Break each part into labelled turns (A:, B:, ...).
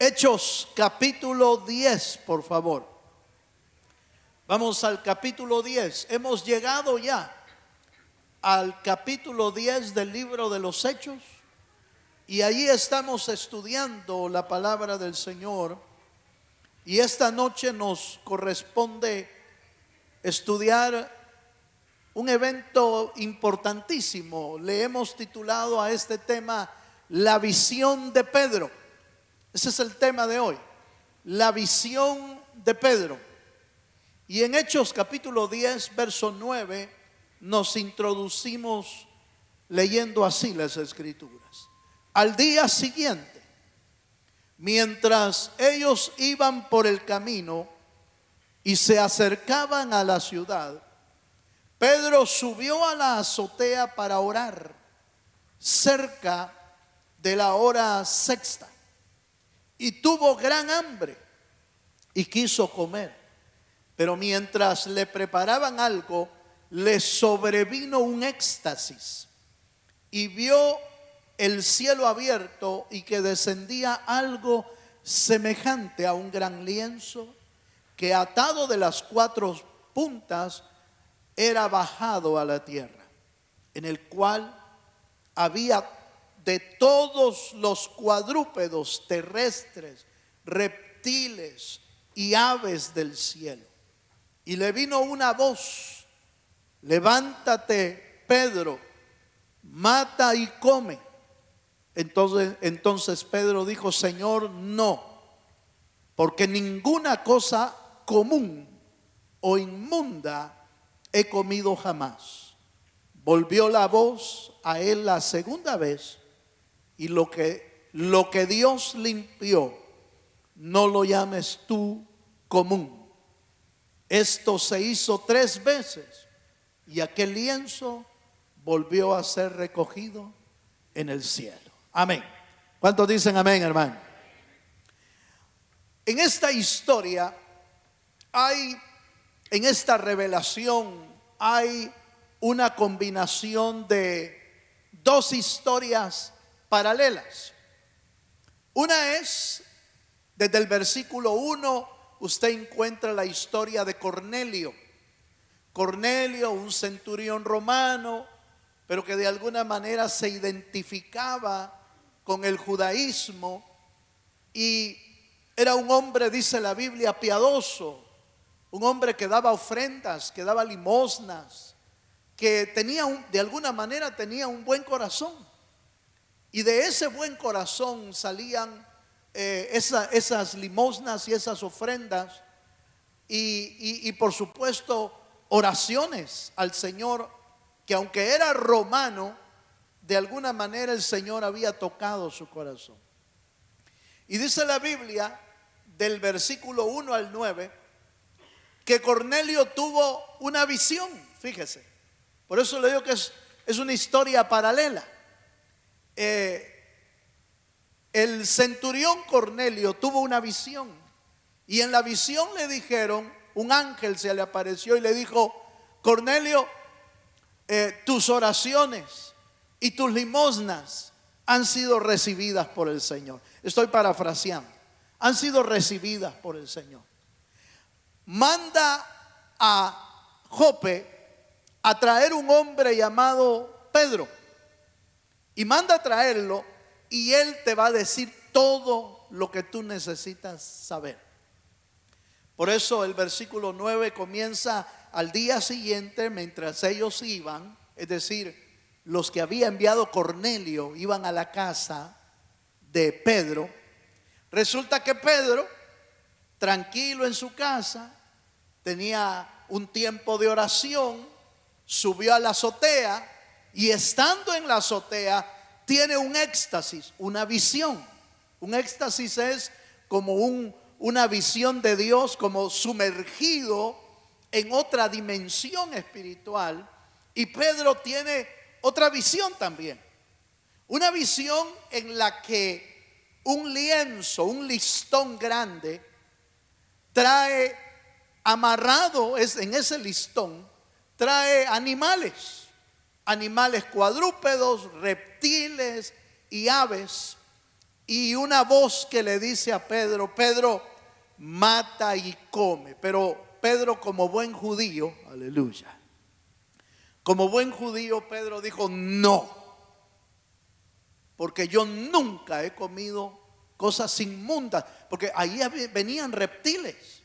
A: Hechos capítulo 10, por favor. Vamos al capítulo 10. Hemos llegado ya al capítulo 10 del libro de los Hechos. Y allí estamos estudiando la palabra del Señor. Y esta noche nos corresponde estudiar un evento importantísimo. Le hemos titulado a este tema La visión de Pedro. Ese es el tema de hoy, la visión de Pedro. Y en Hechos capítulo 10, verso 9, nos introducimos leyendo así las escrituras. Al día siguiente, mientras ellos iban por el camino y se acercaban a la ciudad, Pedro subió a la azotea para orar cerca de la hora sexta. Y tuvo gran hambre y quiso comer. Pero mientras le preparaban algo, le sobrevino un éxtasis. Y vio el cielo abierto y que descendía algo semejante a un gran lienzo que atado de las cuatro puntas era bajado a la tierra, en el cual había de todos los cuadrúpedos terrestres, reptiles y aves del cielo. Y le vino una voz: levántate, Pedro, mata y come. Entonces Pedro dijo: Señor, no, porque ninguna cosa común o inmunda he comido jamás. Volvió la voz a él la segunda vez: y lo que Dios limpió, no lo llames tú común. Esto se hizo 3 veces y aquel lienzo volvió a ser recogido en el cielo. Amén. ¿Cuántos dicen amén, hermano? En esta historia en esta revelación hay una combinación de 2 historias paralelas. Una es, desde el versículo 1, usted encuentra la historia de Cornelio. Cornelio, un centurión romano, pero que de alguna manera se identificaba con el judaísmo, y era un hombre, dice la Biblia, piadoso, un hombre que daba ofrendas, que daba limosnas, que de alguna manera tenía un buen corazón. Y de ese buen corazón salían esas limosnas y esas ofrendas y por supuesto oraciones al Señor, que aunque era romano, de alguna manera el Señor había tocado su corazón. Y dice la Biblia, del versículo 1 al 9, que Cornelio tuvo una visión. Fíjese, por eso le digo que es una historia paralela. El centurión Cornelio tuvo una visión, y en la visión le dijeron, un ángel se le apareció y le dijo: Cornelio, tus oraciones y tus limosnas han sido recibidas por el Señor. Estoy parafraseando, han sido recibidas por el Señor. Manda a Jope a traer un hombre llamado Pedro, y manda a traerlo, y él te va a decir todo lo que tú necesitas saber. Por eso el versículo 9 comienza: al día siguiente, mientras ellos iban, es decir, los que había enviado Cornelio iban a la casa de Pedro. Resulta que Pedro, tranquilo en su casa, tenía un tiempo de oración, subió a la azotea, y estando en la azotea tiene un éxtasis, una visión. Un éxtasis es como una visión de Dios, como sumergido en otra dimensión espiritual. Y Pedro tiene otra visión también, una visión en la que un lienzo, un listón grande, trae amarrado en ese listón, trae animales cuadrúpedos, reptiles y aves, y una voz que le dice a Pedro: Pedro, mata y come. Pero Pedro, como buen judío, aleluya, como buen judío, Pedro dijo: no, porque yo nunca he comido cosas inmundas, porque ahí venían reptiles,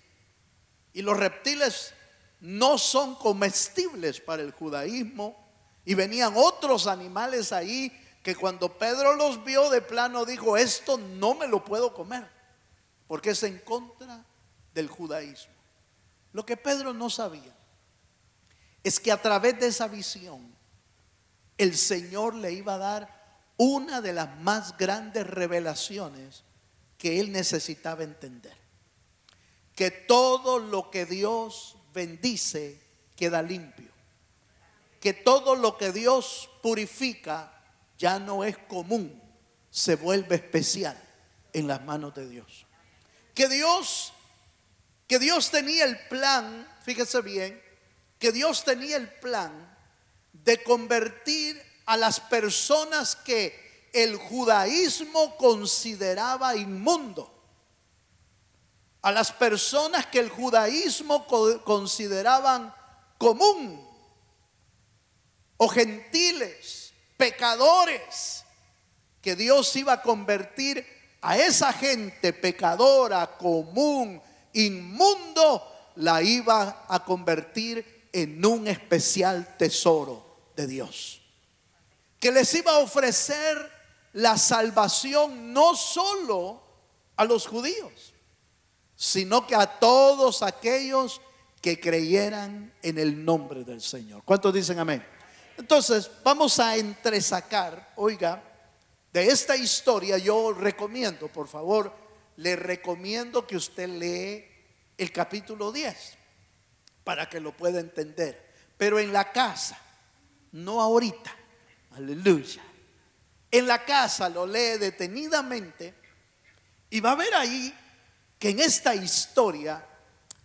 A: y los reptiles no son comestibles para el judaísmo, y venían otros animales ahí que cuando Pedro los vio, de plano dijo: esto no me lo puedo comer, porque es en contra del judaísmo. Lo que Pedro no sabía es que a través de esa visión el Señor le iba a dar una de las más grandes revelaciones que él necesitaba entender: que todo lo que Dios bendice queda limpio, que todo lo que Dios purifica ya no es común, se vuelve especial en las manos de Dios. Que Dios tenía el plan, fíjese bien, que Dios tenía el plan de convertir a las personas que el judaísmo consideraba inmundo, a las personas que el judaísmo consideraban común, o gentiles, pecadores, que Dios iba a convertir a esa gente pecadora, común, inmundo, la iba a convertir en un especial tesoro de Dios, que les iba a ofrecer la salvación no solo a los judíos, sino que a todos aquellos que creyeran en el nombre del Señor. ¿Cuántos dicen amén? Entonces vamos a entresacar, oiga, de esta historia. Yo recomiendo, por favor, le recomiendo que usted lee el capítulo 10 para que lo pueda entender, pero en la casa, no ahorita, aleluya. En la casa lo lee detenidamente y va a ver ahí que en esta historia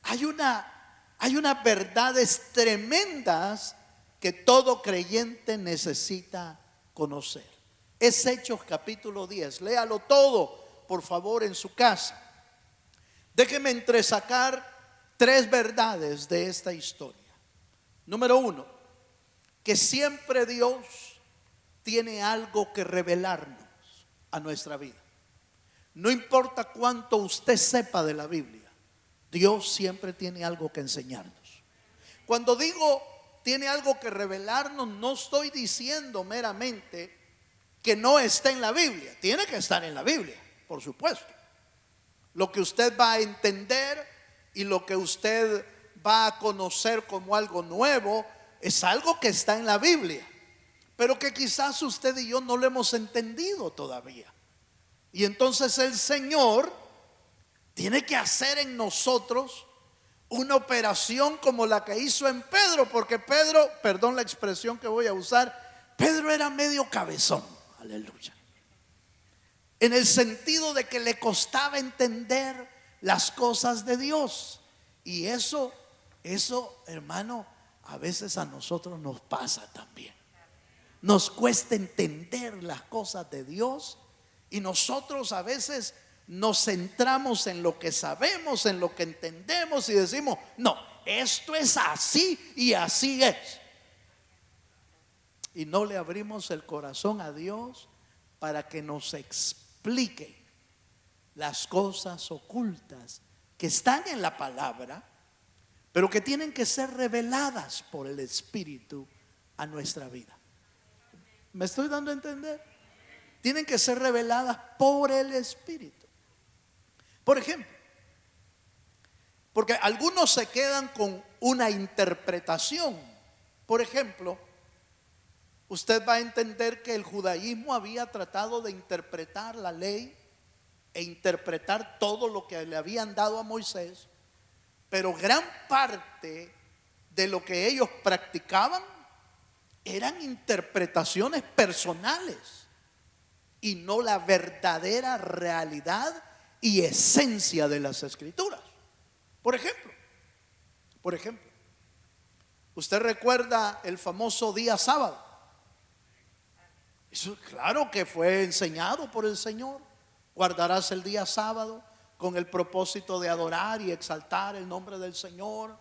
A: hay unas verdades tremendas que todo creyente necesita conocer. Es Hechos capítulo 10, léalo todo, por favor, en su casa. Déjeme entresacar 3 verdades de esta historia. Número 1, que siempre Dios tiene algo que revelarnos a nuestra vida. No importa cuánto usted sepa de la Biblia, Dios siempre tiene algo que enseñarnos. Cuando digo tiene algo que revelarnos, no estoy diciendo meramente que no está en la Biblia. Tiene que estar en la Biblia, por supuesto. Lo que usted va a entender y lo que usted va a conocer como algo nuevo es algo que está en la Biblia, pero que quizás usted y yo no lo hemos entendido todavía. Y entonces el Señor tiene que hacer en nosotros una operación como la que hizo en Pedro, porque Pedro, perdón la expresión que voy a usar, Pedro era medio cabezón, aleluya, en el sentido de que le costaba entender las cosas de Dios. Y eso, hermano, a veces a nosotros nos pasa también. Nos cuesta entender las cosas de Dios y nosotros a veces nos centramos en lo que sabemos, en lo que entendemos y decimos: no, esto es así y así es. Y no le abrimos el corazón a Dios para que nos explique las cosas ocultas que están en la palabra, pero que tienen que ser reveladas por el Espíritu a nuestra vida. ¿Me estoy dando a entender? Tienen que ser reveladas por el Espíritu. Por ejemplo, porque algunos se quedan con una interpretación. Por ejemplo, usted va a entender que el judaísmo había tratado de interpretar la ley e interpretar todo lo que le habían dado a Moisés, pero gran parte de lo que ellos practicaban eran interpretaciones personales y no la verdadera realidad y esencia de las Escrituras. Por ejemplo, ¿usted recuerda el famoso día sábado? Eso claro que fue enseñado por el Señor. Guardarás el día sábado con el propósito de adorar y exaltar el nombre del Señor.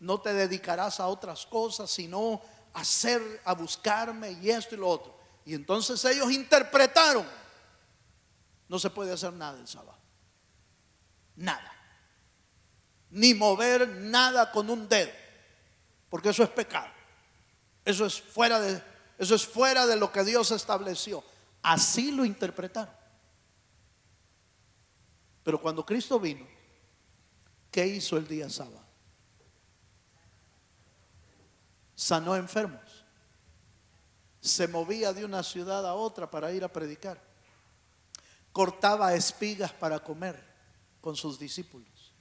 A: No te dedicarás a otras cosas, sino a buscarme y esto y lo otro. Y entonces ellos interpretaron: no se puede hacer nada el sábado. Nada. Ni mover nada con un dedo, porque eso es pecado. Eso es fuera de lo que Dios estableció. Así lo interpretaron. Pero cuando Cristo vino, ¿qué hizo el día sábado? Sanó enfermos. Se movía de una ciudad a otra para ir a predicar. Cortaba espigas para comer con sus discípulos.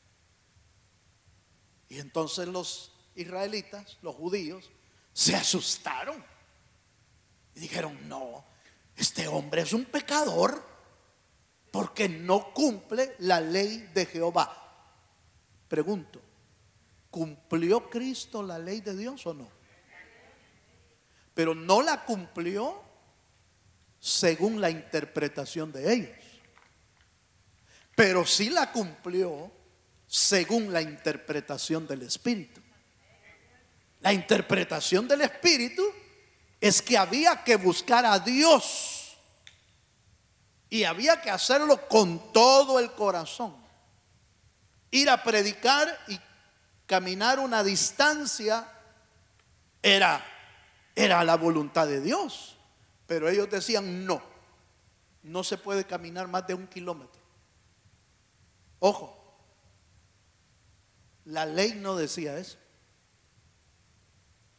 A: Y entonces los israelitas, los judíos, se asustaron y dijeron: no, este hombre es un pecador, porque no cumple la ley de Jehová. Pregunto: ¿cumplió Cristo la ley de Dios o no? Pero no la cumplió según la interpretación de ellos, pero sí la cumplió según la interpretación del Espíritu. La interpretación del Espíritu es que había que buscar a Dios y había que hacerlo con todo el corazón. Ir a predicar y caminar una distancia era la voluntad de Dios. Pero ellos decían: no se puede caminar más de 1 kilómetro. Ojo, la ley no decía eso.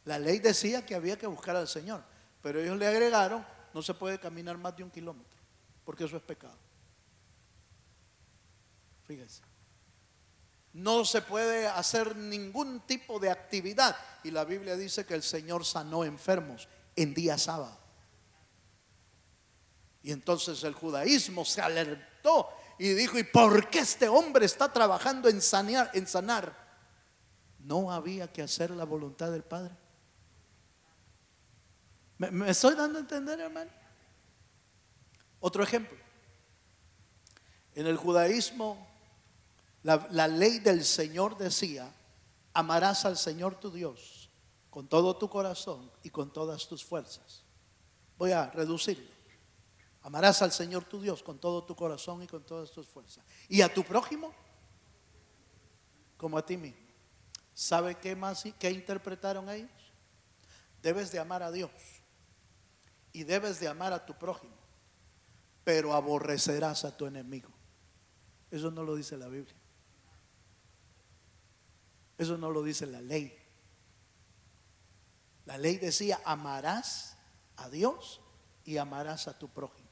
A: La ley decía que había que buscar al Señor, pero ellos le agregaron: no se puede caminar más de 1 kilómetro, porque eso es pecado. Fíjense, no se puede hacer ningún tipo de actividad. Y la Biblia dice que el Señor sanó enfermos en día sábado. Y entonces el judaísmo se alertó y dijo: ¿y por qué este hombre está trabajando en sanar? ¿No había que hacer la voluntad del Padre? ¿Me estoy dando a entender, hermano? Otro ejemplo. En el judaísmo, la ley del Señor decía: amarás al Señor tu Dios con todo tu corazón y con todas tus fuerzas. Voy a reducirlo: amarás al Señor tu Dios con todo tu corazón y con todas tus fuerzas, y a tu prójimo como a ti mismo. ¿Sabe qué interpretaron ellos? Debes de amar a Dios y debes de amar a tu prójimo, pero aborrecerás a tu enemigo. Eso no lo dice la Biblia. Eso no lo dice la ley. La ley decía: amarás a Dios y amarás a tu prójimo.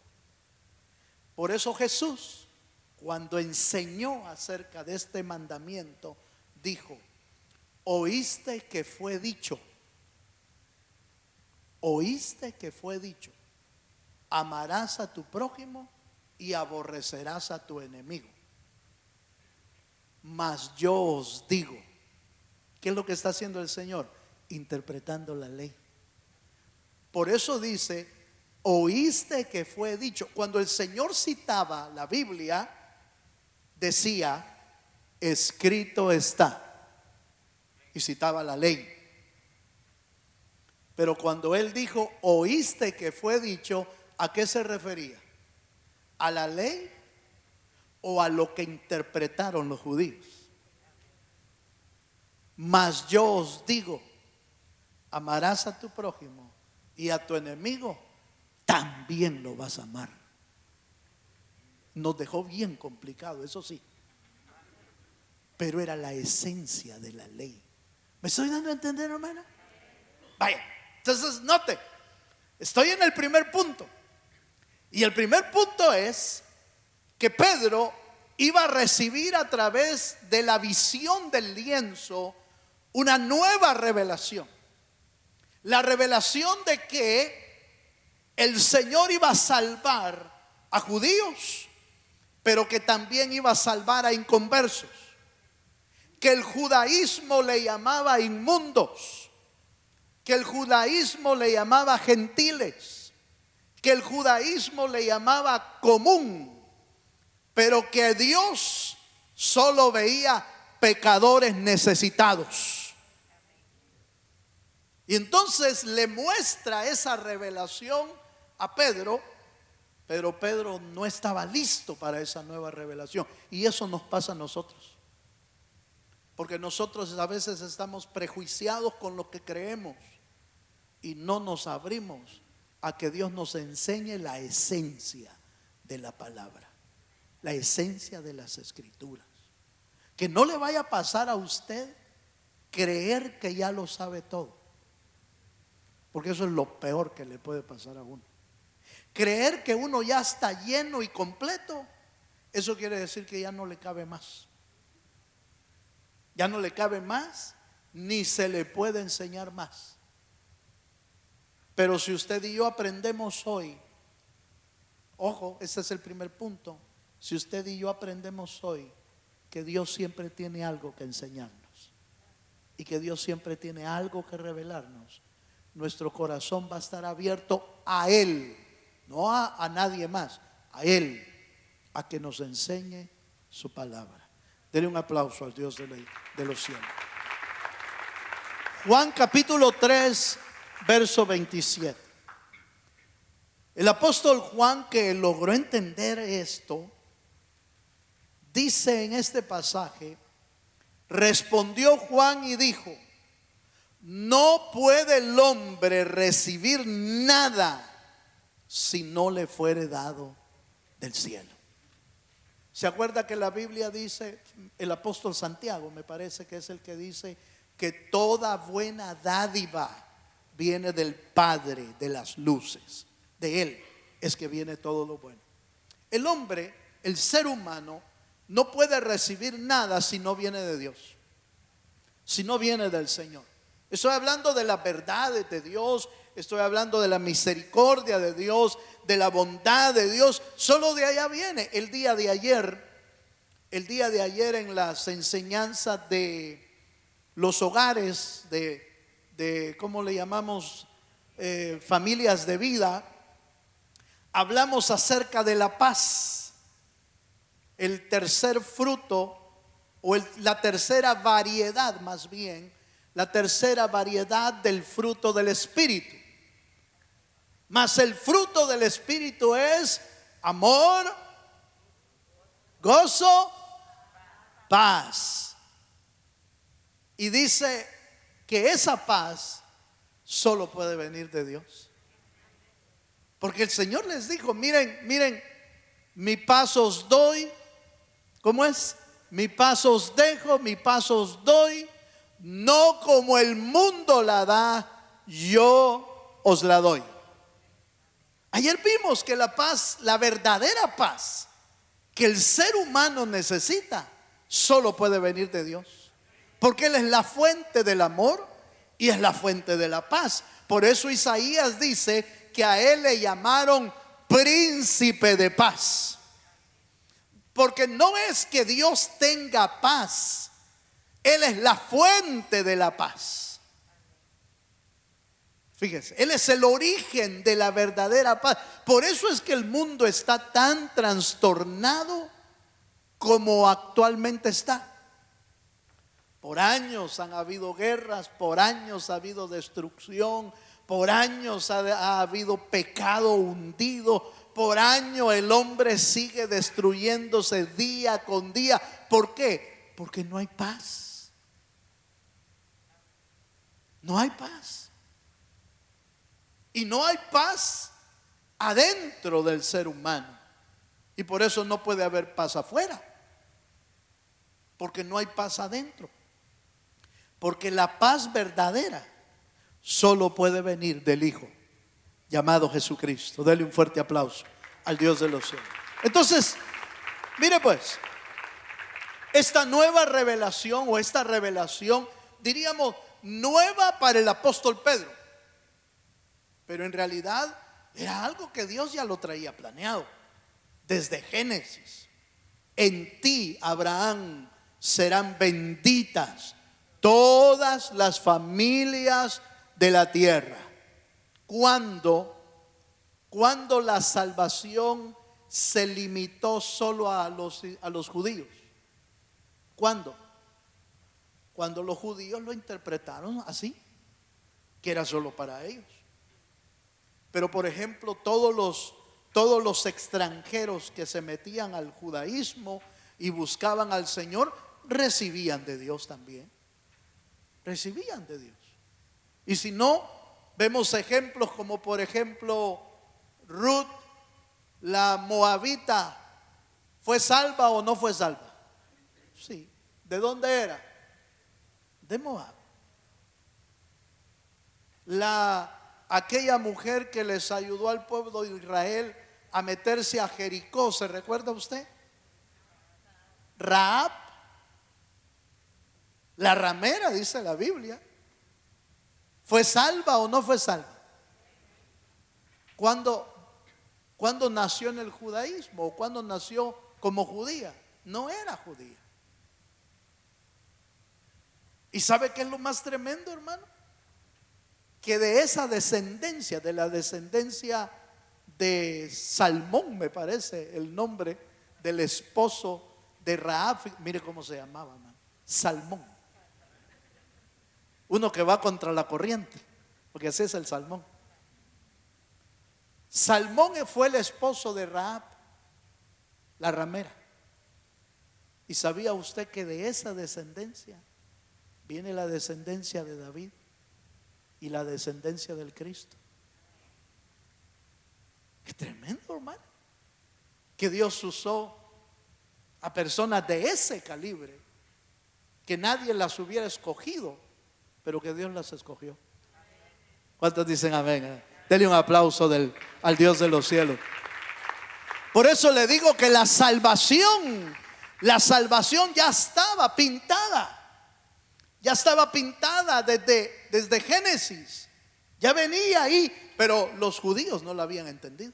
A: Por eso Jesús, cuando enseñó acerca de este mandamiento, dijo: oíste que fue dicho, amarás a tu prójimo y aborrecerás a tu enemigo. Mas yo os digo. ¿Qué es lo que está haciendo el Señor? Interpretando la ley. Por eso dice: oíste que fue dicho. Cuando el Señor citaba la Biblia, decía: escrito está, y citaba la ley. Pero cuando Él dijo: oíste que fue dicho, ¿a qué se refería? ¿A la ley o a lo que interpretaron los judíos? Mas yo os digo: amarás a tu prójimo y a tu enemigo también lo vas a amar. Nos dejó bien complicado, eso sí, pero era la esencia de la ley. ¿Me estoy dando a entender, hermana? Vaya, entonces note, estoy en el primer punto. Y el primer punto es que Pedro iba a recibir a través de la visión del lienzo una nueva revelación. La revelación de que el Señor iba a salvar a judíos, pero que también iba a salvar a inconversos. Que el judaísmo le llamaba inmundos, que el judaísmo le llamaba gentiles, que el judaísmo le llamaba común, pero que Dios solo veía pecadores necesitados. Y entonces le muestra esa revelación a Pedro, pero Pedro no estaba listo para esa nueva revelación. Y eso nos pasa a nosotros, porque nosotros a veces estamos prejuiciados con lo que creemos y no nos abrimos a que Dios nos enseñe la esencia de la palabra, la esencia de las escrituras. Que no le vaya a pasar a usted creer que ya lo sabe todo, porque eso es lo peor que le puede pasar a uno. Creer que uno ya está lleno y completo, eso quiere decir que ya no le cabe más. Ya no le cabe más, ni se le puede enseñar más. Pero si usted y yo aprendemos hoy, ojo, ese es el primer punto. Si usted y yo aprendemos hoy que Dios siempre tiene algo que enseñarnos y que Dios siempre tiene algo que revelarnos, nuestro corazón va a estar abierto a Él, no a nadie más, a Él, a que nos enseñe su palabra. Denle un aplauso al Dios de los cielos. Juan capítulo 3, verso 27. El apóstol Juan, que logró entender esto, dice en este pasaje: respondió Juan y dijo: no puede el hombre recibir nada si no le fuere dado del cielo. ¿Se acuerda que la Biblia dice, el apóstol Santiago me parece que es el que dice, que toda buena dádiva viene del Padre de las luces? De Él es que viene todo lo bueno. El hombre, el ser humano, no puede recibir nada si no viene de Dios, si no viene del Señor. Estoy hablando de las verdades de Dios, estoy hablando de la misericordia de Dios, de la bondad de Dios. Solo de allá viene. El día de ayer en las enseñanzas de los hogares de ¿cómo le llamamos? Familias de vida, hablamos acerca de la paz. El tercer fruto, o la tercera variedad más bien, la tercera variedad del fruto del Espíritu. Mas el fruto del Espíritu es amor, gozo, paz. Y dice que esa paz solo puede venir de Dios. Porque el Señor les dijo: miren, mi paz os doy. ¿Cómo es? Mi paz os dejo, mi paz os doy. No como el mundo la da, yo os la doy. Ayer vimos que la paz, la verdadera paz que el ser humano necesita, solo puede venir de Dios, porque Él es la fuente del amor y es la fuente de la paz. Por eso Isaías dice que a Él le llamaron príncipe de paz, porque no es que Dios tenga paz, Él es la fuente de la paz. Fíjense, Él es el origen de la verdadera paz. Por eso es que el mundo está tan trastornado como actualmente está. Por años han habido guerras, por años ha habido destrucción, por años ha habido pecado hundido, por años el hombre sigue destruyéndose día con día. ¿Por qué? Porque no hay paz. No hay paz. Y no hay paz adentro del ser humano. Y por eso no puede haber paz afuera, porque no hay paz adentro. Porque la paz verdadera solo puede venir del Hijo llamado Jesucristo. Dele un fuerte aplauso al Dios de los cielos. Entonces, mire pues, esta nueva revelación, o esta revelación, diríamos, nueva para el apóstol Pedro, pero en realidad era algo que Dios ya lo traía planeado desde Génesis. En ti, Abraham, serán benditas todas las familias de la tierra. Cuando la salvación se limitó solo a los judíos. ¿Cuándo? Cuando los judíos lo interpretaron así, que era solo para ellos. Pero por ejemplo, todos los extranjeros que se metían al judaísmo y buscaban al Señor, recibían de Dios también. Recibían de Dios. Y si no, vemos ejemplos como por ejemplo Ruth, la moabita, ¿fue salva o no fue salva? Sí. ¿De dónde era? De Moab. Aquella mujer que les ayudó al pueblo de Israel a meterse a Jericó, ¿se recuerda usted? Rahab, la ramera, dice la Biblia. ¿Fue salva o no fue salva? ¿Cuándo nació en el judaísmo? ¿O cuándo nació como judía? No era judía. ¿Y sabe qué es lo más tremendo, hermano? Que de esa descendencia, de la descendencia de Salmón, me parece el nombre del esposo de Rahab, mire cómo se llamaba, hermano, Salmón. Uno que va contra la corriente, porque así es el salmón. Salmón fue el esposo de Rahab, la ramera. ¿Y sabía usted que de esa descendencia viene la descendencia de David y la descendencia del Cristo? Qué tremendo, hermano, que Dios usó a personas de ese calibre, que nadie las hubiera escogido, pero que Dios las escogió. ¿Cuántos dicen amén? Denle un aplauso al Dios de los cielos. Por eso le digo que la salvación ya estaba pintada. Ya estaba pintada desde Génesis. Ya venía ahí, pero los judíos no la habían entendido.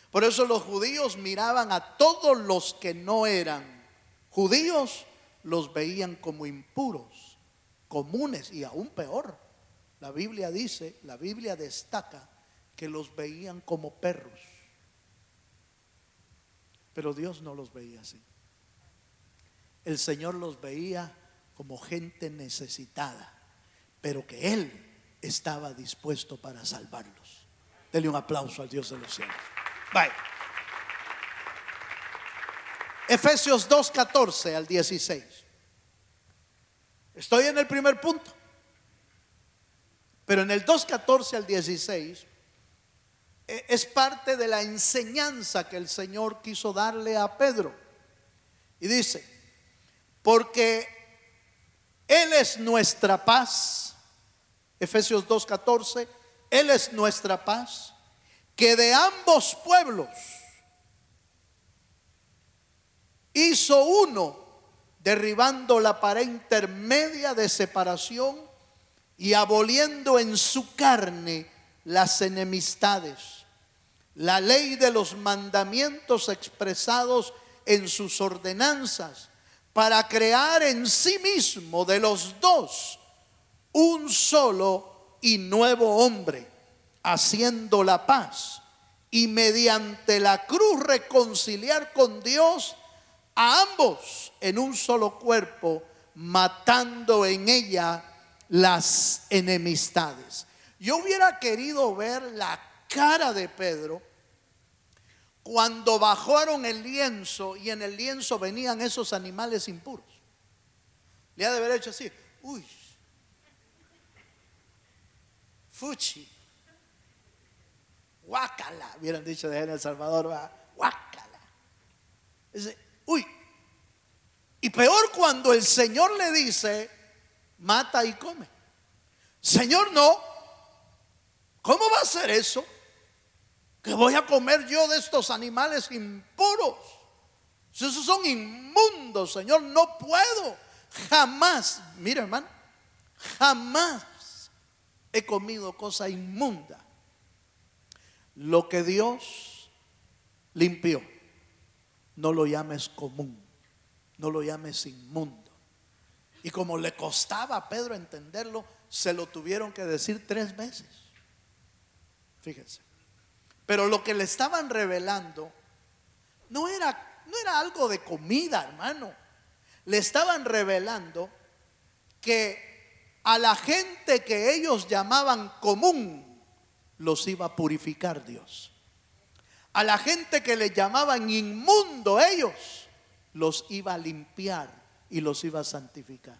A: Por eso los judíos miraban a todos los que no eran judíos, los veían como impuros, comunes, y aún peor. La Biblia destaca que los veían como perros. Pero Dios no los veía así. El Señor los veía como gente necesitada, pero que Él estaba dispuesto para salvarlos. Dele un aplauso al Dios de los cielos. Bye. Efesios 2:14 al 16. Estoy en el primer punto, pero en el 2:14 al 16 es parte de la enseñanza que el Señor quiso darle a Pedro. Y dice: porque Él es nuestra paz. Efesios 2:14. Él es nuestra paz, que de ambos pueblos hizo uno, derribando la pared intermedia de separación y aboliendo en su carne las enemistades, la ley de los mandamientos expresados en sus ordenanzas, para crear en sí mismo de los dos un solo y nuevo hombre, haciendo la paz, y mediante la cruz reconciliar con Dios a ambos en un solo cuerpo, matando en ella las enemistades. Yo hubiera querido ver la cara de Pedro cuando bajaron el lienzo y en el lienzo venían esos animales impuros. Le ha de haber hecho así: uy, fuchi, guácala, hubieran dicho de en El Salvador, guácala. Uy. Y peor cuando el Señor le dice: mata y come. Señor, no. ¿Cómo va a ser eso? ¿Que voy a comer yo de estos animales impuros? Esos son inmundos, Señor. No puedo. Jamás, mira, hermano, jamás he comido cosa inmunda. Lo que Dios limpió, no lo llames común, no lo llames inmundo. Y como le costaba a Pedro entenderlo, se lo tuvieron que decir 3 veces. Fíjense. Pero lo que le estaban revelando no era algo de comida, hermano. Le estaban revelando que a la gente que ellos llamaban común los iba a purificar Dios. A la gente que le llamaban inmundo ellos los iba a limpiar y los iba a santificar.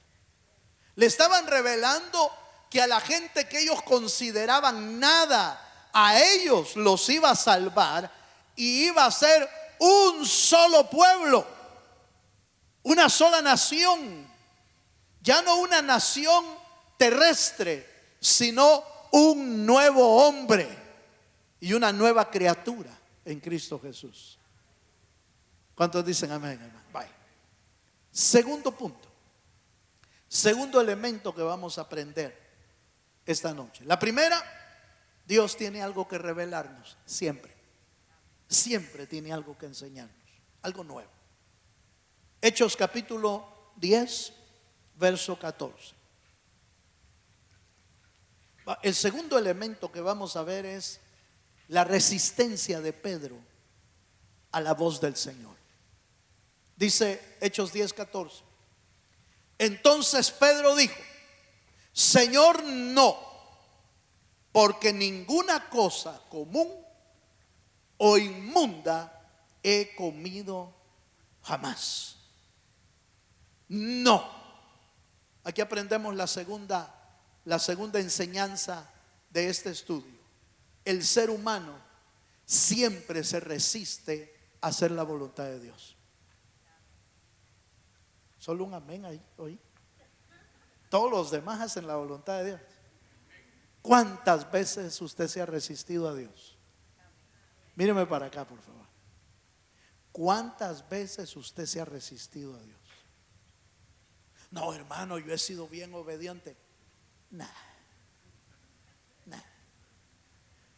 A: Le estaban revelando que a la gente que ellos consideraban nada, a ellos los iba a salvar y iba a ser un solo pueblo, una sola nación. Ya no una nación terrestre, sino un nuevo hombre y una nueva criatura en Cristo Jesús. ¿Cuántos dicen amén, hermano? Bye. Segundo punto, segundo elemento que vamos a aprender esta noche. La primera, Dios tiene algo que revelarnos, siempre. Siempre tiene algo que enseñarnos, algo nuevo. Hechos capítulo 10, verso 14. El segundo elemento que vamos a ver es la resistencia de Pedro a la voz del Señor. Dice Hechos 10, 14. Entonces Pedro dijo: Señor, no, porque ninguna cosa común o inmunda he comido jamás. No. Aquí aprendemos la segunda enseñanza de este estudio. El ser humano siempre se resiste a hacer la voluntad de Dios. Solo un amén ahí, hoy. Todos los demás hacen la voluntad de Dios. ¿Cuántas veces usted se ha resistido a Dios? Míreme para acá, por favor. ¿Cuántas veces usted se ha resistido a Dios? No, hermano, yo he sido bien obediente. Nah.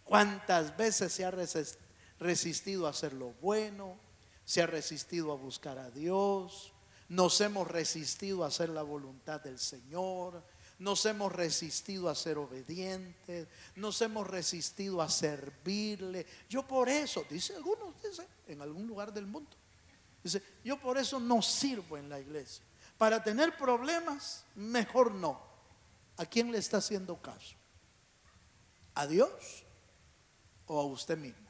A: ¿Cuántas veces se ha resistido a hacer lo bueno? Se ha resistido a buscar a Dios. Nos hemos resistido a hacer la voluntad del Señor. Nos hemos resistido a ser obedientes. Nos hemos resistido a servirle. Yo por eso, dice algunos, dice, en algún lugar del mundo, dice, yo por eso no sirvo en la iglesia. Para tener problemas, mejor no. ¿A quién le está haciendo caso? ¿A Dios o a usted mismo?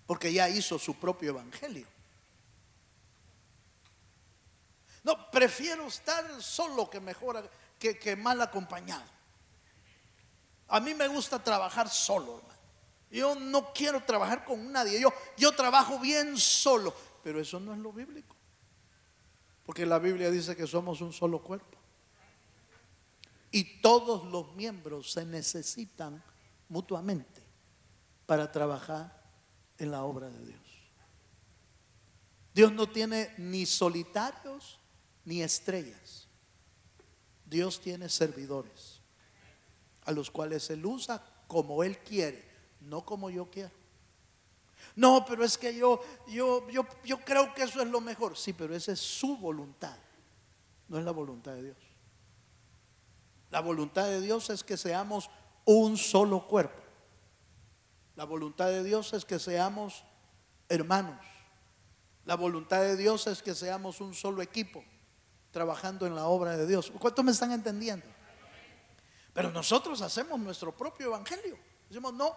A: Porque ya hizo su propio evangelio. No, prefiero estar solo que mejor que mal acompañado. A mí me gusta trabajar solo, hermano. Yo no quiero trabajar con nadie. Yo trabajo bien solo. Pero eso no es lo bíblico. Porque la Biblia dice que somos un solo cuerpo. Y todos los miembros se necesitan mutuamente para trabajar en la obra de Dios. Dios no tiene ni solitarios ni estrellas. Dios tiene servidores a los cuales Él usa como Él quiere, no como yo quiero. No, pero es que yo creo que eso es lo mejor. Sí, pero esa es su voluntad, no es la voluntad de Dios. La voluntad de Dios es que seamos un solo cuerpo. La voluntad de Dios es que seamos hermanos. La voluntad de Dios es que seamos un solo equipo trabajando en la obra de Dios. ¿Cuántos me están entendiendo? Pero nosotros hacemos nuestro propio evangelio. Decimos, no,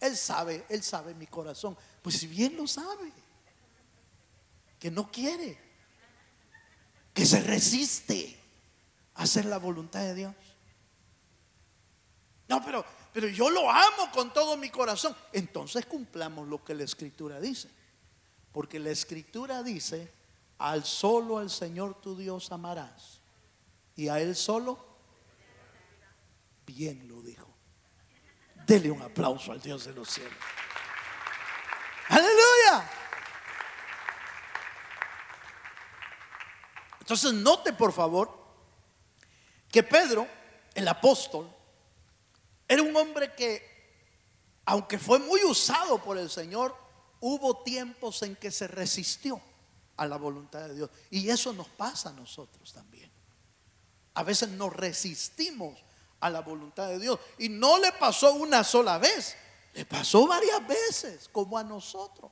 A: Él sabe mi corazón. Pues si bien lo sabe, que no quiere, que se resiste a hacer la voluntad de Dios. No, pero yo lo amo con todo mi corazón. Entonces cumplamos lo que la Escritura dice. Porque la Escritura dice: solo al Señor tu Dios amarás, y a Él solo. Bien lo dijo. Dele un aplauso al Dios de los cielos. Aleluya. Entonces note por favor que Pedro, el apóstol, era un hombre que, aunque fue muy usado por el Señor, hubo tiempos en que se resistió a la voluntad de Dios. Y eso nos pasa a nosotros también. A veces nos resistimos a la voluntad de Dios. Y no le pasó una sola vez. Le pasó varias veces, como a nosotros.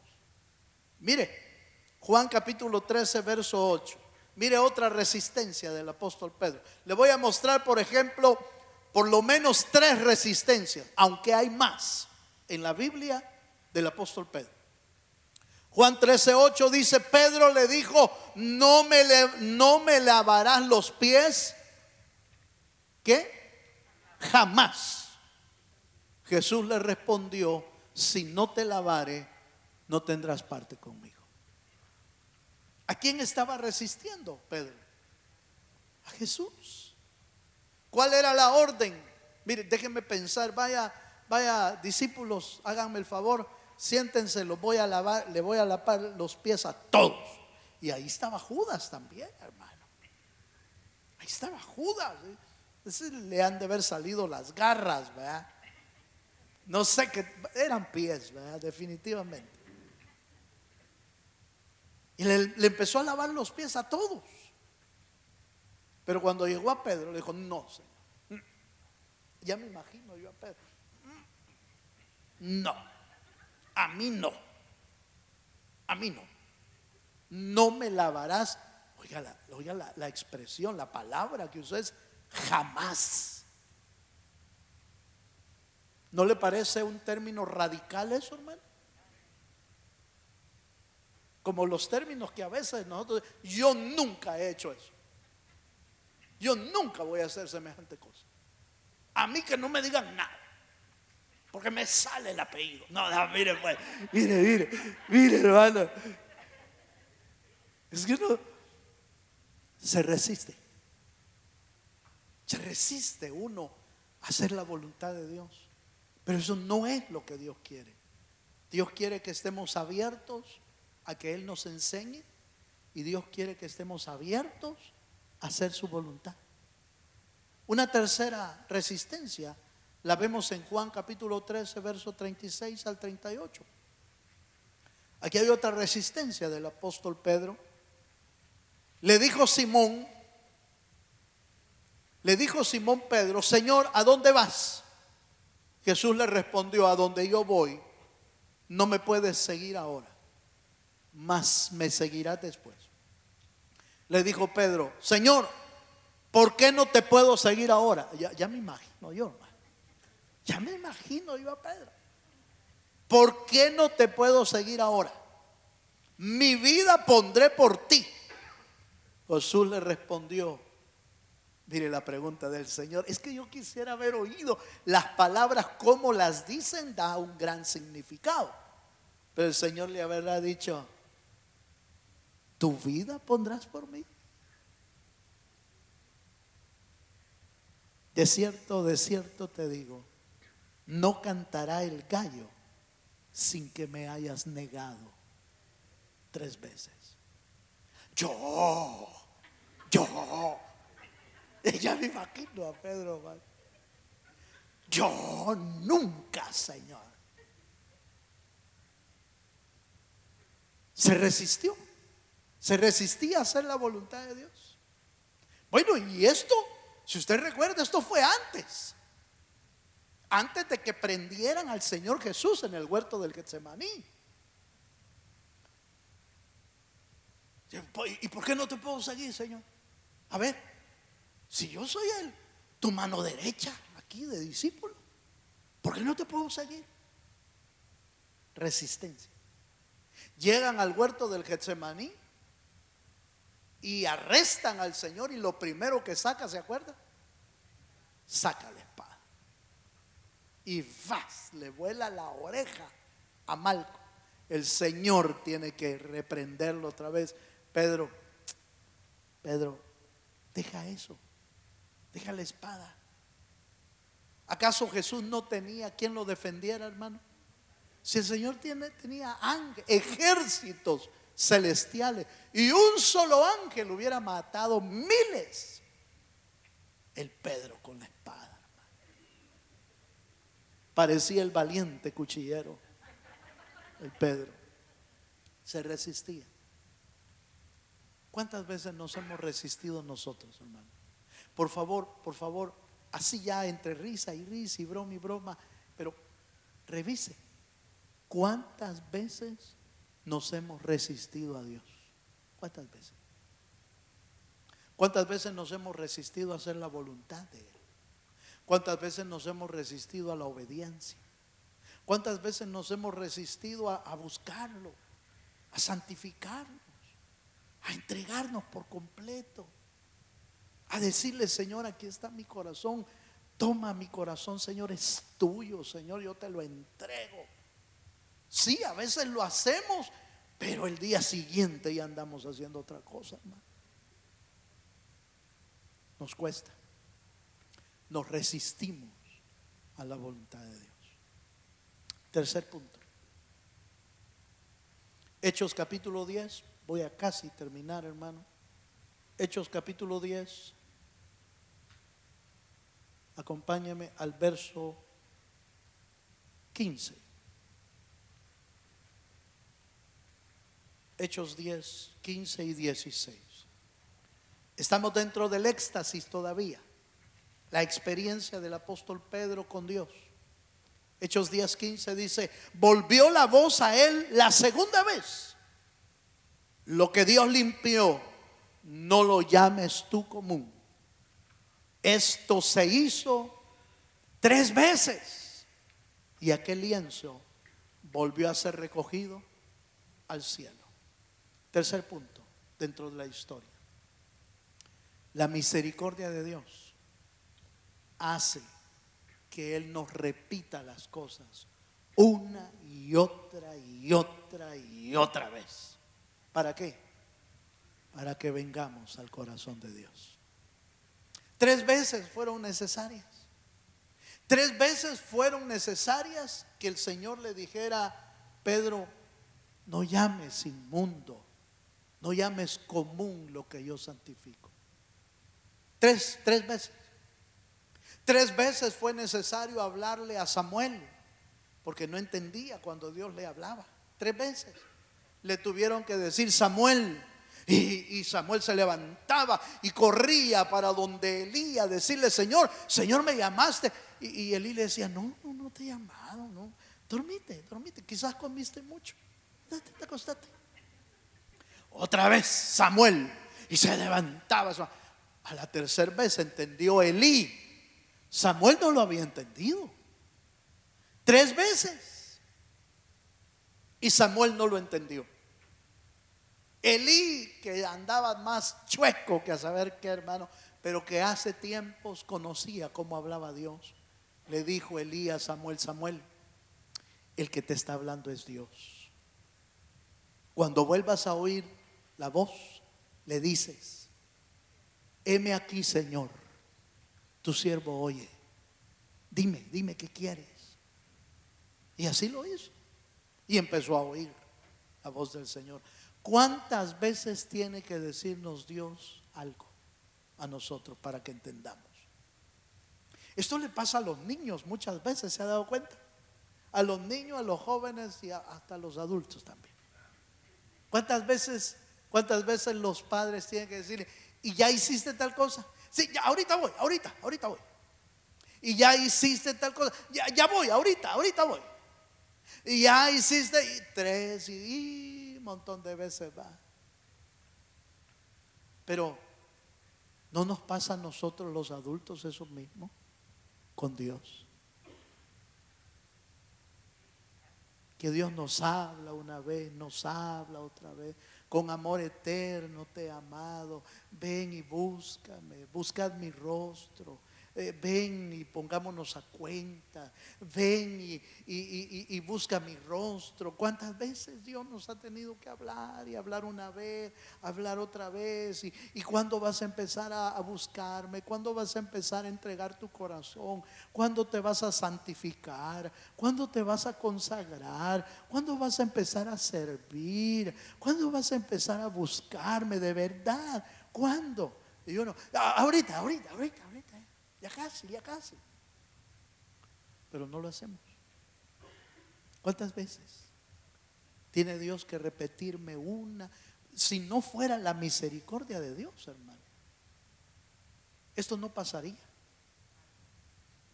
A: Mire, Juan capítulo 13, verso 8. Mire otra resistencia del apóstol Pedro. Le voy a mostrar, por ejemplo, por lo menos 3 resistencias, aunque hay más en la Biblia del apóstol Pedro. Juan 13, 8 dice: Pedro le dijo, no me lavarás los pies. ¿Qué? Jamás. Jesús le respondió: si no te lavare, no tendrás parte conmigo. ¿A quién estaba resistiendo Pedro? A Jesús. ¿Cuál era la orden? Mire, déjenme pensar. Vaya, discípulos, háganme el favor, siéntense, los voy a lavar, le voy a lavar los pies a todos. Y ahí estaba Judas también, hermano. Ahí estaba Judas. Ese le han de haber salido las garras, ¿verdad? No sé qué, eran pies, ¿verdad? Definitivamente. Y le empezó a lavar los pies a todos. Pero cuando llegó a Pedro, le dijo: no, Señor. Ya me imagino yo a Pedro. No, a mí no. A mí no. No me lavarás. Oiga la expresión, la palabra que usó es jamás. ¿No le parece un término radical eso, hermano? Como los términos que a veces nosotros, yo nunca he hecho eso. Yo nunca voy a hacer semejante cosa. A mí que no me digan nada, porque me sale el apellido. No, mire pues, mire hermano. Es que uno se resiste. Se resiste uno a hacer la voluntad de Dios. Pero eso no es lo que Dios quiere. Dios quiere que estemos abiertos a que Él nos enseñe, y Dios quiere que estemos abiertos a hacer su voluntad. Una tercera resistencia la vemos en Juan capítulo 13, verso 36 al 38. Aquí hay otra resistencia del apóstol Pedro. Le dijo Simón Pedro: Señor, ¿a dónde vas? Jesús le respondió: a donde yo voy, no me puedes seguir ahora, mas me seguirás después. Le dijo Pedro: Señor, ¿por qué no te puedo seguir ahora? Ya me imagino yo, hermano. Ya me imagino yo a Pedro. ¿Por qué no te puedo seguir ahora? Mi vida pondré por ti. Jesús le respondió. Mire la pregunta del Señor. Es que yo quisiera haber oído las palabras como las dicen, da un gran significado. Pero el Señor le habrá dicho: ¿tu vida pondrás por mí? De cierto te digo, no cantará el gallo sin que me hayas negado 3 veces. Yo, ya me imagino a Pedro, man. Yo nunca, Señor. Se resistía a hacer la voluntad de Dios. Bueno, y esto, si usted recuerda, esto fue antes de que prendieran al Señor Jesús en el huerto del Getsemaní. ¿Y por qué no te puedo seguir, Señor? A ver, si yo soy tu mano derecha aquí de discípulo, ¿por qué no te puedo seguir? Resistencia. Llegan al huerto del Getsemaní y arrestan al Señor, y lo primero que saca, ¿se acuerda? Saca la espada y le vuela la oreja a Malco. El Señor tiene que reprenderlo otra vez. Pedro, deja eso, deja la espada. ¿Acaso Jesús no tenía quien lo defendiera, hermano? Si el Señor tenía ejércitos celestiales, y un solo ángel hubiera matado miles, el Pedro con la espada, hermano, parecía el valiente cuchillero. El Pedro se resistía. ¿Cuántas veces nos hemos resistido nosotros, hermano? Por favor, así ya entre risa y risa y broma, pero Revise. ¿Cuántas veces nos hemos resistido a Dios? ¿Cuántas veces? ¿Cuántas veces nos hemos resistido a hacer la voluntad de Él? ¿Cuántas veces nos hemos resistido a la obediencia? ¿Cuántas veces nos hemos resistido a buscarlo, a santificarnos, a entregarnos por completo, a decirle: Señor, aquí está mi corazón, toma mi corazón, Señor, es tuyo, Señor, yo te lo entrego? Sí, a veces lo hacemos, pero el día siguiente ya andamos haciendo otra cosa, hermano. Nos cuesta, nos resistimos a la voluntad de Dios. Tercer punto, Hechos capítulo 10, voy a casi terminar, hermano. Hechos capítulo 10, acompáñame al verso 15. Hechos 10, 15 y 16. Estamos dentro del éxtasis todavía, la experiencia del apóstol Pedro con Dios. Hechos 10, 15 dice: volvió la voz a él la segunda vez: lo que Dios limpió, no lo llames tú común. Esto se hizo 3 veces y aquel lienzo volvió a ser recogido al cielo. Tercer punto dentro de la historia: la misericordia de Dios hace que Él nos repita las cosas una y otra y otra y otra vez. ¿Para qué? Para que vengamos al corazón de Dios. 3 veces fueron necesarias. 3 veces fueron necesarias que el Señor le dijera: Pedro, no llames inmundo, no llames común lo que yo santifico. Tres veces. 3 veces fue necesario hablarle a Samuel, porque no entendía cuando Dios le hablaba. 3 veces le tuvieron que decir: Samuel. Y Samuel se levantaba y corría para donde Elí a decirle: Señor, me llamaste. Y Elí le decía: no te he llamado, no. Dormite, quizás comiste mucho. Te acostaste. Otra vez Samuel, y se levantaba. A la 3ª vez entendió Elí. Samuel no lo había entendido. 3 veces y Samuel no lo entendió. Elí, que andaba más chueco que a saber qué, hermano, pero que hace tiempos conocía cómo hablaba Dios, le dijo Elí a Samuel: Samuel, el que te está hablando es Dios. Cuando vuelvas a oír la voz, le dices: heme aquí, Señor, tu siervo oye. Dime qué quieres. Y así lo hizo. Y empezó a oír la voz del Señor. ¿Cuántas veces tiene que decirnos Dios algo a nosotros para que entendamos? Esto le pasa a los niños muchas veces, ¿se ha dado cuenta? A los niños, a los jóvenes y hasta a los adultos también. ¿Cuántas veces los padres tienen que decirle: ¿y ya hiciste tal cosa? Sí, ya, ahorita voy. Y ya hiciste tal cosa, ya voy, ahorita voy. Y ya hiciste, y 3 y un montón de veces va. Pero ¿no nos pasa a nosotros los adultos eso mismo con Dios? Que Dios nos habla una vez, nos habla otra vez. Con amor eterno te he amado. Ven y búscame, buscad mi rostro. Ven y pongámonos a cuenta. Ven y busca mi rostro. ¿Cuántas veces Dios nos ha tenido que hablar? Y hablar una vez, hablar otra vez. ¿Y cuándo vas a empezar a buscarme? ¿Cuándo vas a empezar a entregar tu corazón? ¿Cuándo te vas a santificar? ¿Cuándo te vas a consagrar? ¿Cuándo vas a empezar a servir? ¿Cuándo vas a empezar a buscarme de verdad? ¿Cuándo? Y yo no, ahorita. Ya casi. Pero no lo hacemos. ¿Cuántas veces tiene Dios que repetirme una? Si no fuera la misericordia de Dios, hermano, esto no pasaría.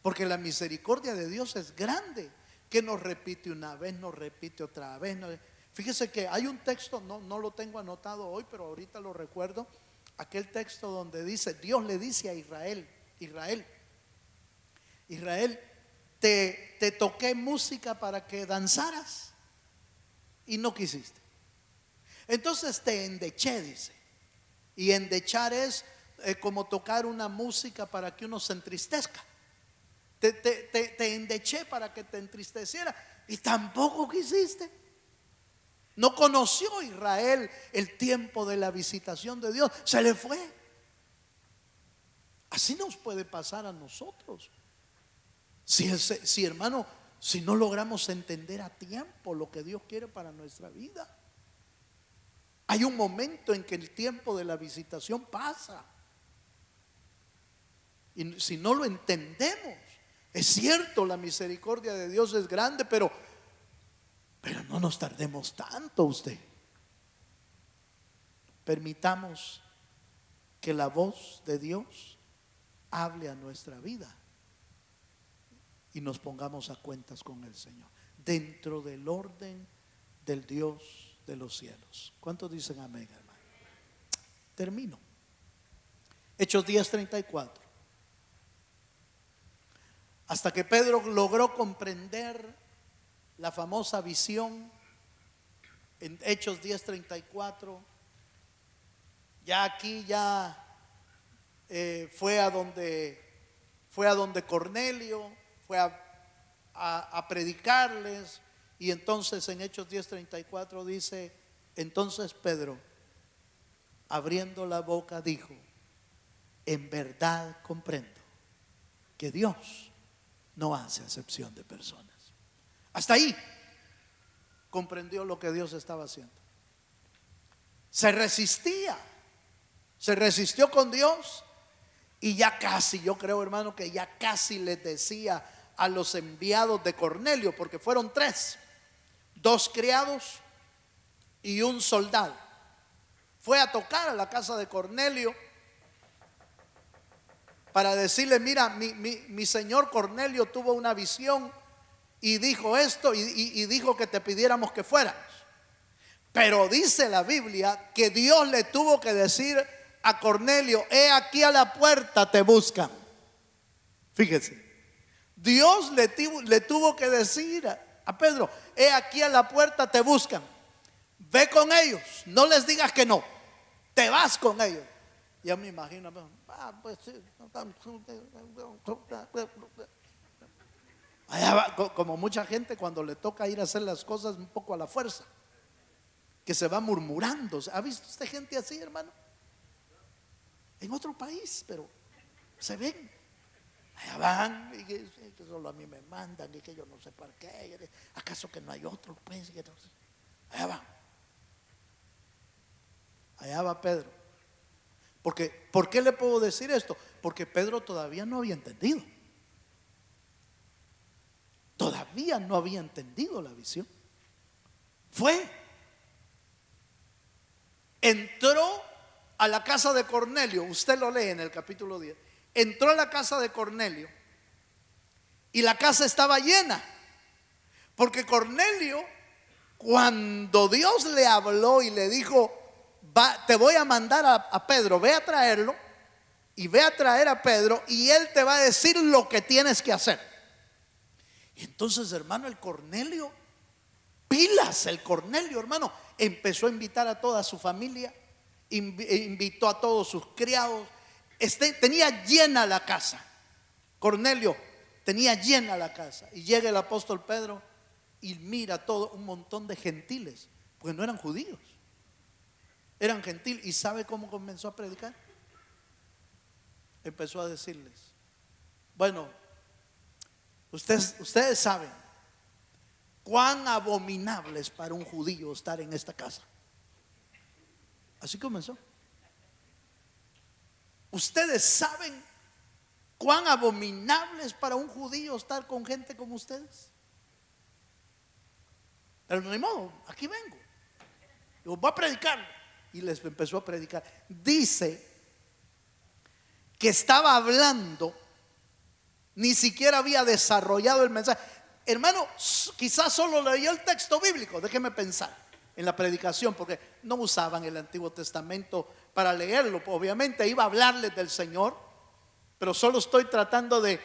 A: Porque la misericordia de Dios es grande, que nos repite una vez, nos repite otra vez. Fíjese que hay un texto, no lo tengo anotado hoy, pero ahorita lo recuerdo. Aquel texto donde dice, Dios le dice a Israel, Israel, te toqué música para que danzaras y no quisiste. Entonces te endeché, dice. Y endechar es como tocar una música para que uno se entristezca. Te endeché para que te entristeciera y tampoco quisiste. No conoció Israel el tiempo de la visitación de Dios, se le fue. Así nos puede pasar a nosotros. Si hermano, si no logramos entender a tiempo lo que Dios quiere para nuestra vida. Hay un momento en que el tiempo de la visitación pasa. Y si no lo entendemos, es cierto, la misericordia de Dios es grande, pero no nos tardemos tanto usted. Permitamos que la voz de Dios hable a nuestra vida y nos pongamos a cuentas con el Señor dentro del orden del Dios de los cielos. ¿Cuántos dicen amén, hermano? Termino. Hechos 10:34. Hasta que Pedro logró comprender la famosa visión en Hechos 10:34. Ya aquí fue a donde Cornelio fue a predicarles. Y entonces en Hechos 10:34 dice, entonces Pedro, abriendo la boca, dijo, en verdad comprendo que Dios no hace acepción de personas. Hasta ahí comprendió lo que Dios estaba haciendo. Se resistió con Dios y ya casi, yo creo, hermano, que ya casi les decía a los enviados de Cornelio, porque fueron 3, 2 criados y un soldado. Fue a tocar a la casa de Cornelio para decirle, mira, mi señor Cornelio tuvo una visión y dijo esto y dijo que te pidiéramos que fuéramos. Pero dice la Biblia que Dios le tuvo que decir a Cornelio, he aquí a la puerta te buscan. Fíjese, Dios le tuvo que decir a Pedro, he aquí a la puerta te buscan, ve con ellos, no les digas que no, te vas con ellos. Ya me imagino, pues sí, allá va, como mucha gente cuando le toca ir a hacer las cosas un poco a la fuerza, que se va murmurando. ¿Ha visto usted gente así, hermano? En otro país, pero se ven. Allá van y que solo a mí me mandan y que yo no sé por qué. ¿Acaso que no hay otro? Pues, allá van. Allá va Pedro. Porque, ¿por qué le puedo decir esto? Porque Pedro todavía no había entendido. Todavía no había entendido la visión. Entró a la casa de Cornelio. Usted lo lee en el capítulo 10. Entró a la casa de Cornelio y la casa estaba llena. Porque Cornelio, cuando Dios le habló y le dijo, te voy a mandar a Pedro, ve a traerlo, y ve a traer a Pedro y él te va a decir lo que tienes que hacer. Y entonces, hermano, el Cornelio, hermano, empezó a invitar a toda su familia, invitó a todos sus criados. Tenía llena la casa. Cornelio tenía llena la casa. Y llega el apóstol Pedro y mira todo un montón de gentiles, porque no eran judíos, eran gentiles. ¿Y sabe cómo comenzó a predicar? Empezó a decirles, bueno, ustedes saben cuán abominable es para un judío estar en esta casa. Así comenzó. Ustedes saben cuán abominable es para un judío estar con gente como ustedes. Pero no hay modo, aquí vengo, yo voy a predicar. Y les empezó a predicar. Dice que estaba hablando, ni siquiera había desarrollado el mensaje. hermano, quizás solo leyó el texto bíblico. Déjeme pensar en la predicación, porque no usaban el Antiguo Testamento para leerlo. Obviamente iba a hablarles del Señor, pero solo estoy tratando de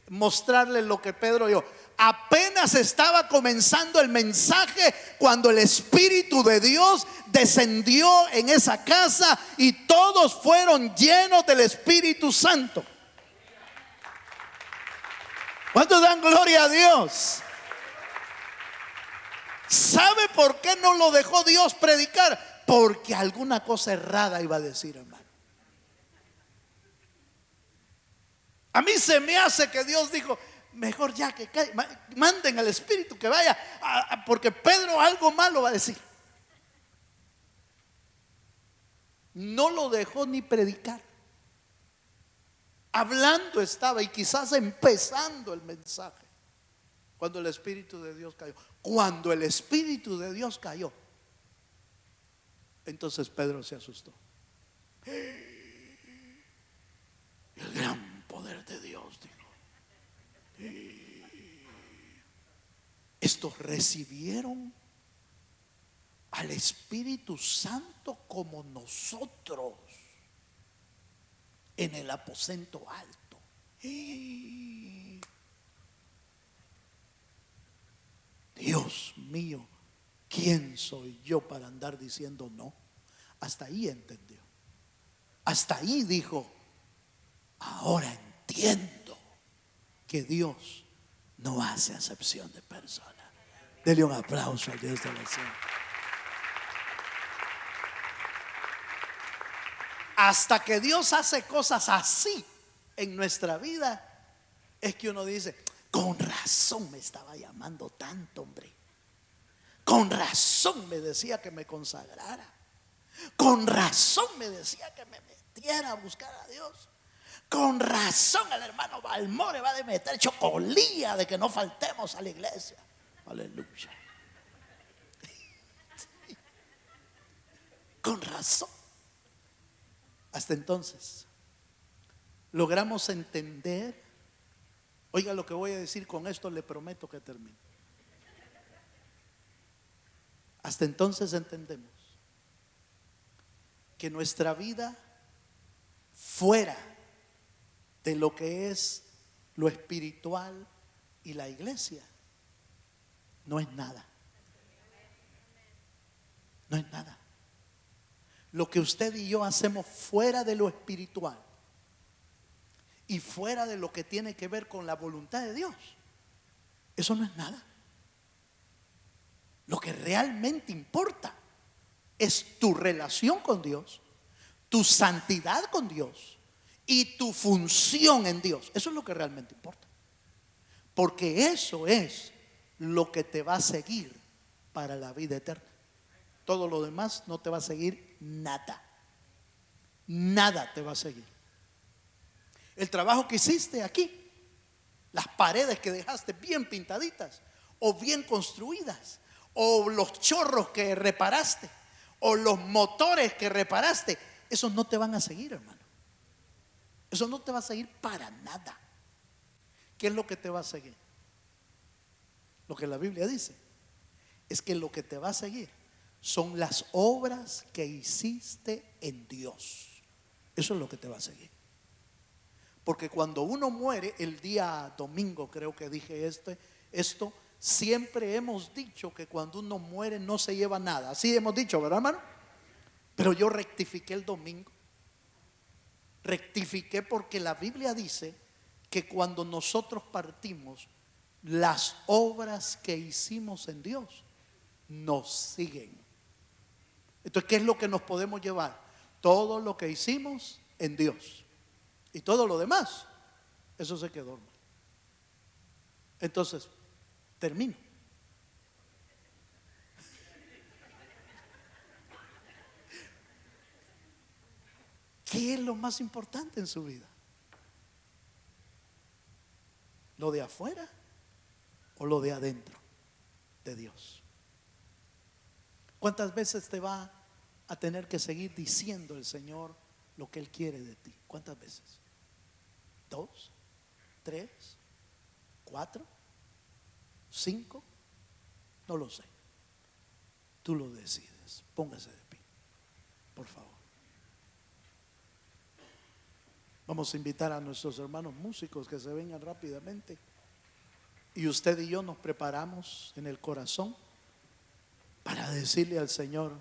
A: mostrarles lo que Pedro oyó. Apenas estaba comenzando el mensaje cuando el Espíritu de Dios descendió en esa casa y todos fueron llenos del Espíritu Santo. ¿Cuántos dan gloria a Dios? ¿Sabe por qué no lo dejó Dios predicar? Porque alguna cosa errada iba a decir, hermano. A mí se me hace que Dios dijo: mejor ya que manden al Espíritu que vaya, porque Pedro algo malo va a decir. No lo dejó ni predicar. Hablando estaba y quizás empezando el mensaje cuando el Espíritu de Dios cayó. Cuando el Espíritu de Dios cayó, entonces Pedro se asustó. El gran poder de Dios, dijo. Estos recibieron al Espíritu Santo como nosotros en el aposento alto. Dios mío, ¿quién soy yo para andar diciendo no? Hasta ahí entendió. Hasta ahí dijo: ahora entiendo que Dios no hace acepción de personas. Dele un aplauso al Dios de la cielo. Hasta que Dios hace cosas así en nuestra vida, es que uno dice: con razón me estaba llamando tanto, hombre. Con razón me decía que me consagrara. Con razón me decía que me metiera a buscar a Dios. Con razón el hermano Balmore va a meter chocolía de que no faltemos a la iglesia. Aleluya. Con razón. Hasta entonces logramos entender. Oiga lo que voy a decir, con esto le prometo que termino. Hasta entonces entendemos que nuestra vida fuera de lo que es lo espiritual y la iglesia no es nada. No es nada. Lo que usted y yo hacemos fuera de lo espiritual y fuera de lo que tiene que ver con la voluntad de Dios, eso no es nada. Lo que realmente importa es tu relación con Dios, tu santidad con Dios y tu función en Dios. Eso es lo que realmente importa. Porque eso es lo que te va a seguir para la vida eterna. Todo lo demás no te va a seguir nada. Nada te va a seguir. El trabajo que hiciste aquí, las paredes que dejaste bien pintaditas o bien construidas, o los chorros que reparaste, o los motores que reparaste, esos no te van a seguir, hermano. Eso no te va a seguir para nada. ¿Qué es lo que te va a seguir? Lo que la Biblia dice es que lo que te va a seguir son las obras que hiciste en Dios. Eso es lo que te va a seguir. Porque cuando uno muere, el día domingo creo que dije esto, siempre hemos dicho que cuando uno muere no se lleva nada. Así hemos dicho, ¿verdad, hermano? Pero yo rectifiqué el domingo. Rectifiqué porque la Biblia dice que cuando nosotros partimos, las obras que hicimos en Dios nos siguen. Entonces, ¿qué es lo que nos podemos llevar? Todo lo que hicimos en Dios. Y todo lo demás, eso se quedó, hermano. Entonces, termino. ¿Qué es lo más importante en su vida? ¿Lo de afuera o lo de adentro de Dios? ¿Cuántas veces te va a tener que seguir diciendo el Señor lo que Él quiere de ti? ¿Cuántas veces? ¿2? ¿3? ¿4? 5, no lo sé. Tú lo decides. Póngase de pie, por favor. Vamos a invitar a nuestros hermanos músicos que se vengan rápidamente. Y usted y yo nos preparamos en el corazón para decirle al Señor: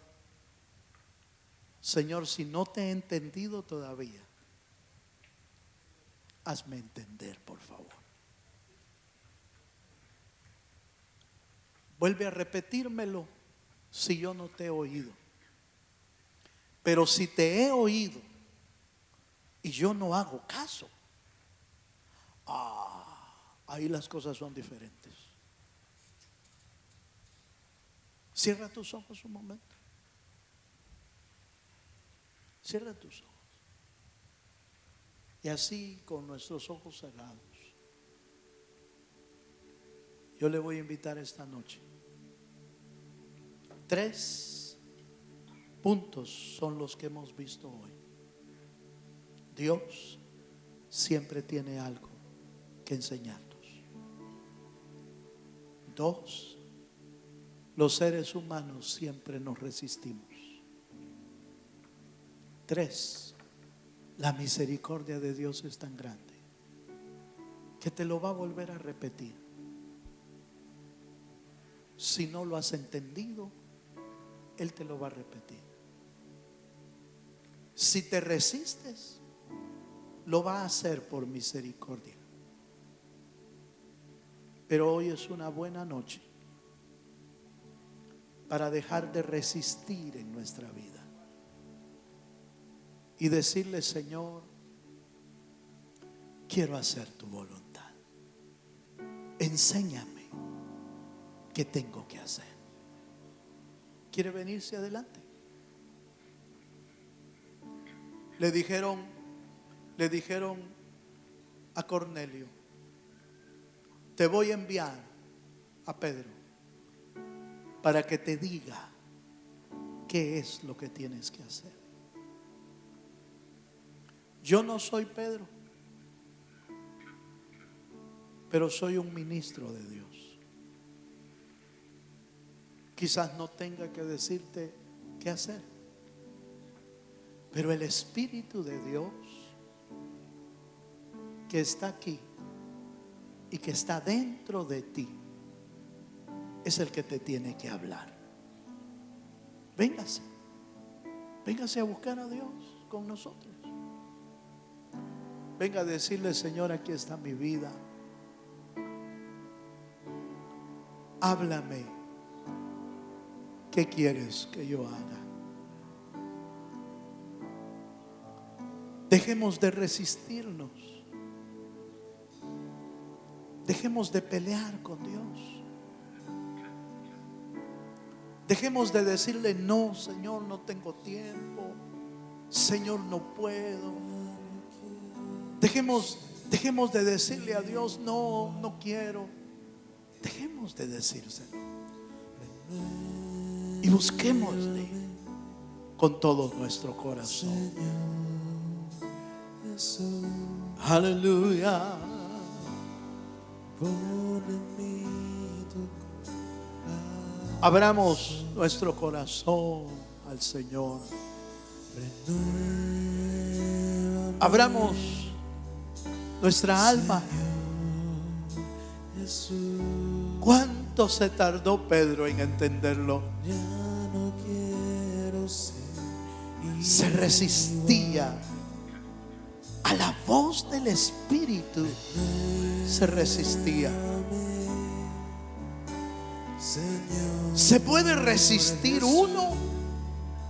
A: Señor, si no te he entendido todavía, hazme entender, por favor. Vuelve a repetírmelo si yo no te he oído. Pero si te he oído y yo no hago caso, ahí las cosas son diferentes. Cierra tus ojos un momento. Cierra tus ojos. Y así, con nuestros ojos cerrados, yo le voy a invitar esta noche. 3 puntos son los que hemos visto hoy. Dios siempre tiene algo que enseñarnos. 2, los seres humanos siempre nos resistimos. 3, la misericordia de Dios es tan grande que te lo va a volver a repetir. Si no lo has entendido, Él te lo va a repetir. Si te resistes, lo va a hacer por misericordia. Pero hoy es una buena noche para dejar de resistir en nuestra vida y decirle: Señor, quiero hacer tu voluntad. Enséñame qué tengo que hacer. ¿Quiere venirse adelante? Le dijeron a Cornelio: te voy a enviar a Pedro para que te diga qué es lo que tienes que hacer. Yo no soy Pedro, pero soy un ministro de Dios. Quizás no tenga que decirte qué hacer, pero el Espíritu de Dios que está aquí y que está dentro de ti es el que te tiene que hablar. Véngase a buscar a Dios con nosotros. Venga a decirle: Señor, aquí está mi vida. Háblame. ¿Qué quieres que yo haga? Dejemos de resistirnos. Dejemos de pelear con Dios. Dejemos de decirle: no, Señor, no tengo tiempo. Señor, no puedo. Dejemos de decirle a Dios: no quiero. Dejemos de decírselo y busquémosle con todo nuestro corazón. Aleluya. Abramos nuestro corazón al Señor. Abramos nuestra alma. ¿Cuánto se tardó Pedro en entenderlo? Se resistía a la voz del Espíritu. Se resistía. ¿Se puede resistir uno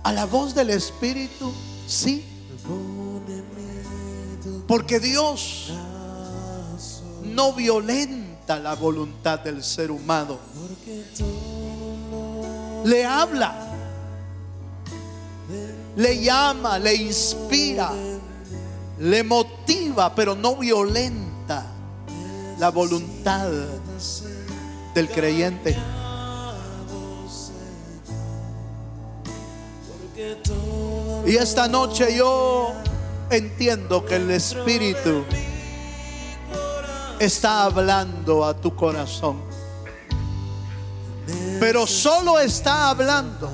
A: a la voz del Espíritu? Sí. Porque Dios no violenta la voluntad del ser humano. Le habla, le llama, le inspira, le motiva, pero no violenta la voluntad del creyente. Y esta noche yo entiendo que el Espíritu está hablando a tu corazón. pero solo está hablando.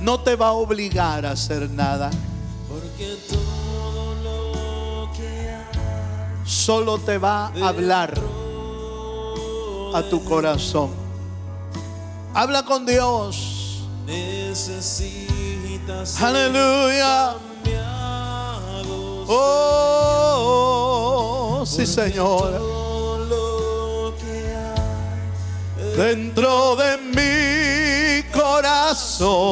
A: No te va a obligar a hacer nada. Solo te va a hablar a tu corazón. Habla con Dios. Aleluya. Oh, sí, Señor. Dentro de mi corazón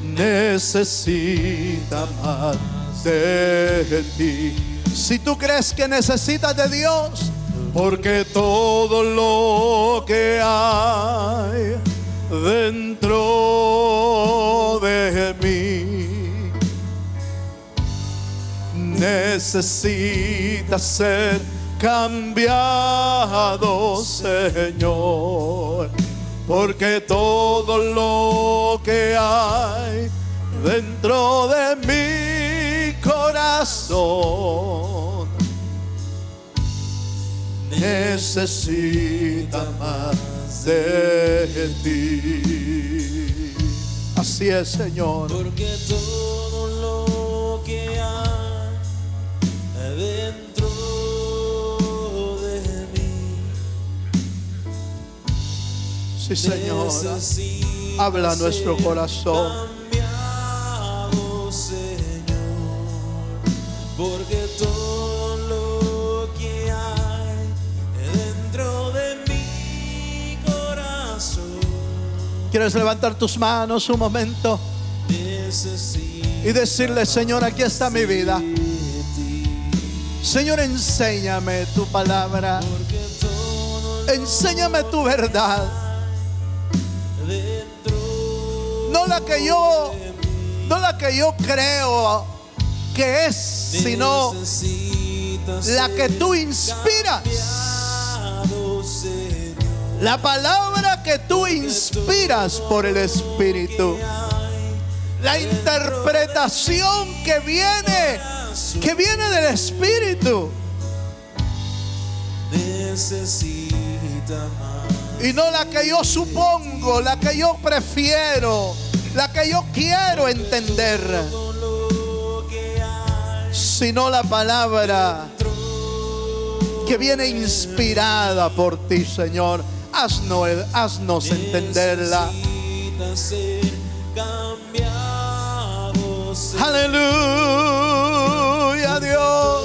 A: necesita más de ti. Si tú crees que necesitas de Dios, porque todo lo que hay dentro de mí necesita ser cambiado, Señor, porque todo lo que hay dentro de mi corazón necesita más de ti. Así es, Señor.
B: Porque todo lo que hay dentro de mí,
A: sí, Señor, habla a nuestro corazón.
B: Cambiado, Señor, porque todo lo que hay dentro de mi corazón.
A: ¿Quieres levantar tus manos un momento y decirle: Señor, aquí está mi vida? Señor, enséñame tu palabra. Enséñame tu verdad. No la que yo creo que es, sino la que tú inspiras. La palabra que tú inspiras por el Espíritu. La interpretación que viene del Espíritu. Y no la que yo supongo, la que yo prefiero, la que yo quiero entender, sino la palabra que viene inspirada por ti, Señor. Haznos entenderla. Aleluya, Dios.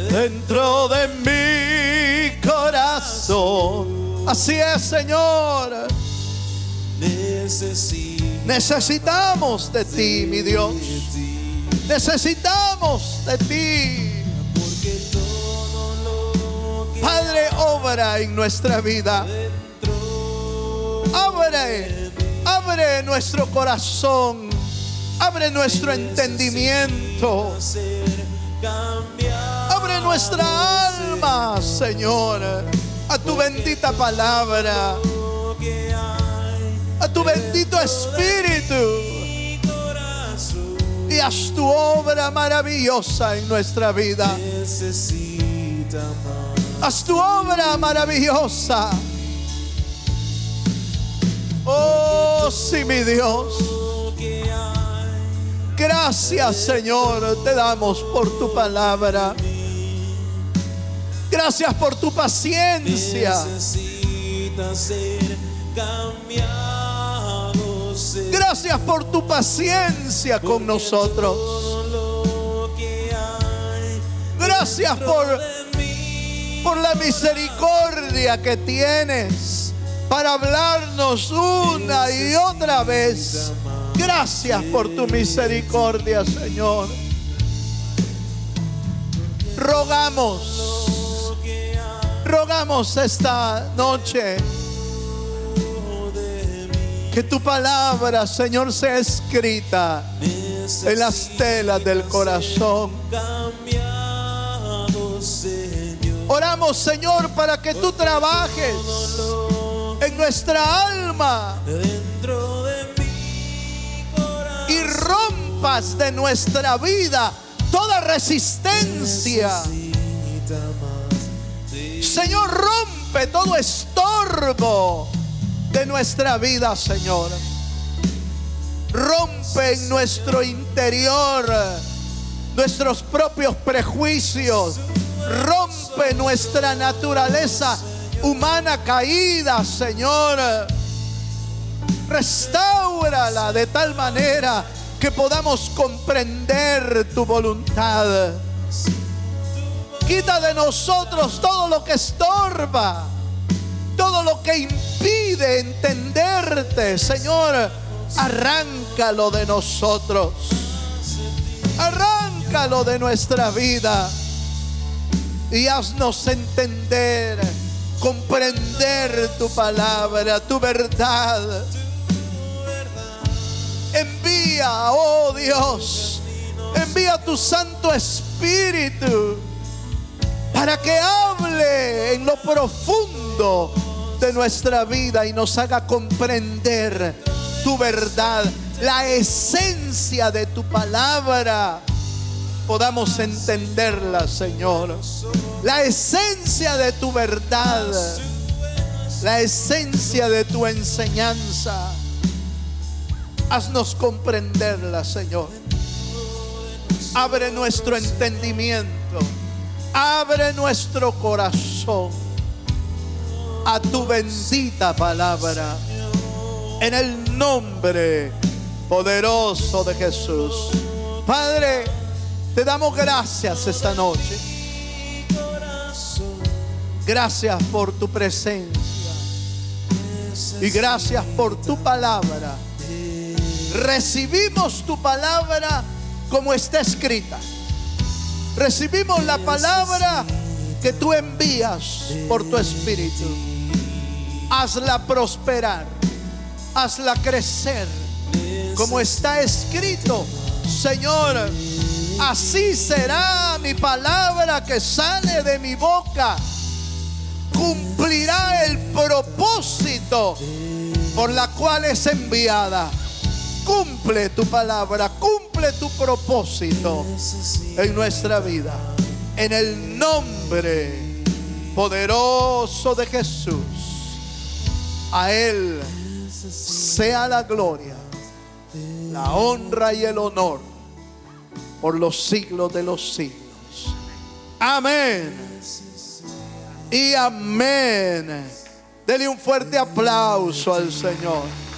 A: Dentro de mi corazón. Así es, Señor. Necesitamos de ti, mi Dios. Necesitamos de ti. Padre, obra en nuestra vida. Abre nuestro corazón. Abre nuestro entendimiento. Abre nuestra alma, Señor, a tu bendita palabra, a tu bendito Espíritu. Y haz tu obra maravillosa en nuestra vida. Haz tu obra maravillosa. Oh, sí, mi Dios. Gracias, Señor, te damos por tu palabra. Gracias por tu paciencia. Gracias por tu paciencia con nosotros. Gracias por la misericordia que tienes para hablarnos una y otra vez. Gracias por tu misericordia, Señor. Rogamos esta noche que tu palabra, Señor, sea escrita en las telas del corazón. Oramos, Señor, para que tú trabajes en nuestra alma y rompas de nuestra vida toda resistencia presencia. Señor, rompe todo estorbo de nuestra vida, Señor. Rompe en nuestro interior nuestros propios prejuicios. Rompe nuestra naturaleza humana caída, Señor. Restáurala de tal manera que podamos comprender tu voluntad. Quita de nosotros todo lo que estorba, todo lo que impide entenderte, Señor. Arráncalo de nosotros. Arráncalo de nuestra vida y haznos entender, comprender tu palabra, tu verdad. Envía, oh Dios, envía tu Santo Espíritu para que hable en lo profundo de nuestra vida y nos haga comprender tu verdad, la esencia de tu palabra. Podamos entenderla, Señor. La esencia de tu verdad, la esencia de tu enseñanza. Haznos comprenderla, Señor. Abre nuestro entendimiento. Abre nuestro corazón a tu bendita palabra. En el nombre poderoso de Jesús. Padre, te damos gracias esta noche. Gracias por tu presencia. Y gracias por tu palabra. Recibimos tu palabra como está escrita. Recibimos la palabra que tú envías por tu Espíritu. Hazla prosperar. Hazla crecer como está escrito. Señor, así será mi palabra que sale de mi boca. Cumplirá el propósito por la cual es enviada. Cumple tu palabra, cumple tu propósito en nuestra vida. En el nombre poderoso de Jesús. A Él sea la gloria, la honra y el honor por los siglos de los siglos. Amén y amén. Dele un fuerte aplauso al Señor.